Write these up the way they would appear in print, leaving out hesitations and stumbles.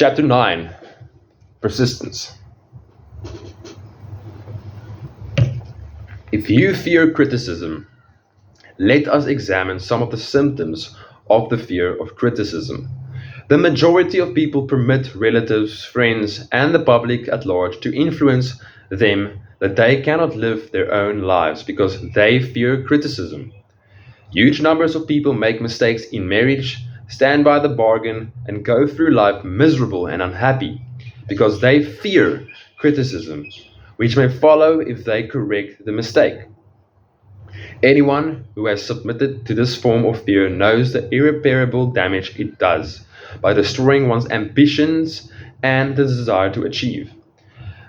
Chapter 9. Persistence. If you fear criticism, let us examine some of the symptoms of the fear of criticism. The majority of people permit relatives, friends, and the public at large to influence them that they cannot live their own lives because they fear criticism. Huge numbers of people make mistakes in marriage, stand by the bargain, and go through life miserable and unhappy because they fear criticism, which may follow if they correct the mistake. Anyone who has submitted to this form of fear knows the irreparable damage it does by destroying one's ambitions and the desire to achieve.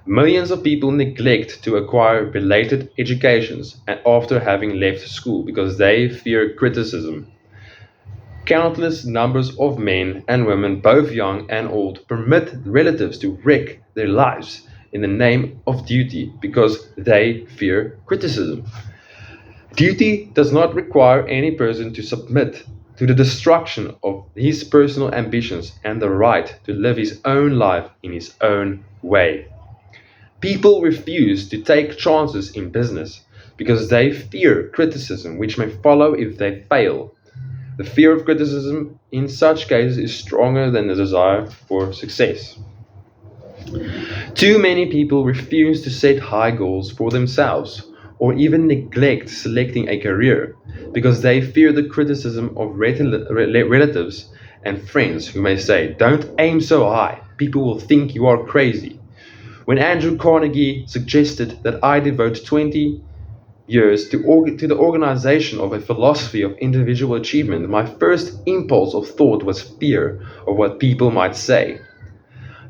Millions of people neglect to acquire related educations and after having left school because they fear criticism. Countless numbers of men and women, both young and old, permit relatives to wreck their lives in the name of duty because they fear criticism. Duty does not require any person to submit to the destruction of his personal ambitions and the right to live his own life in his own way. People refuse to take chances in business because they fear criticism, which may follow if they fail. The fear of criticism in such cases is stronger than the desire for success. Too many people refuse to set high goals for themselves or even neglect selecting a career because they fear the criticism of relatives and friends who may say, "Don't aim so high, people will think you are crazy." When Andrew Carnegie suggested that I devote 20 years to the organization of a philosophy of individual achievement, my first impulse of thought was fear of what people might say.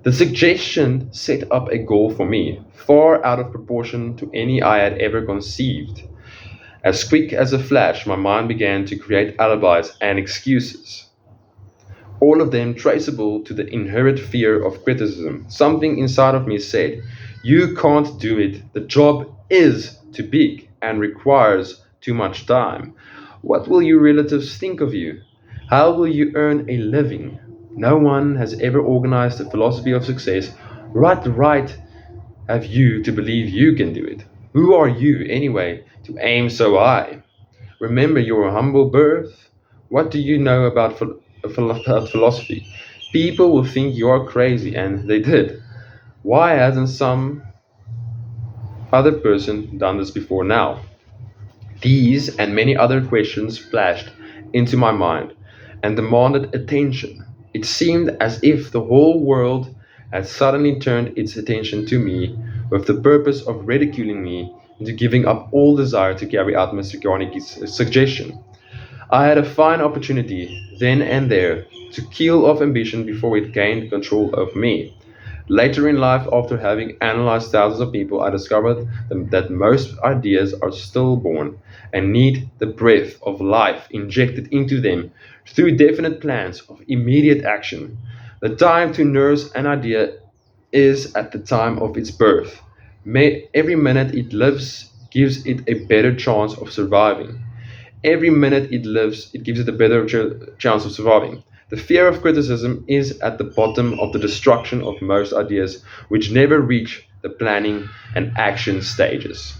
The suggestion set up a goal for me, far out of proportion to any I had ever conceived. As quick as a flash, my mind began to create alibis and excuses, all of them traceable to the inherent fear of criticism. Something inside of me said, "You can't do it. The job is too big and requires too much time. What will your relatives think of you? How will you earn a living? No one has ever organized a philosophy of success. What right have you to believe you can do it? Who are you, anyway, to aim so high? Remember your humble birth. What do you know about philosophy? People will think you are crazy," and they did. Why hasn't some other person done this before now? These and many other questions flashed into my mind and demanded attention. It seemed as if the whole world had suddenly turned its attention to me with the purpose of ridiculing me into giving up all desire to carry out Mr. Carnegie's suggestion. I had a fine opportunity, then and there, to kill off ambition before it gained control of me. Later in life, after having analyzed thousands of people, I discovered that most ideas are stillborn and need the breath of life injected into them through definite plans of immediate action. The time to nurse an idea is at the time of its birth. Every minute it lives gives it a better chance of surviving. Every minute it lives, it gives it a better chance of surviving. The fear of criticism is at the bottom of the destruction of most ideas, which never reach the planning and action stages.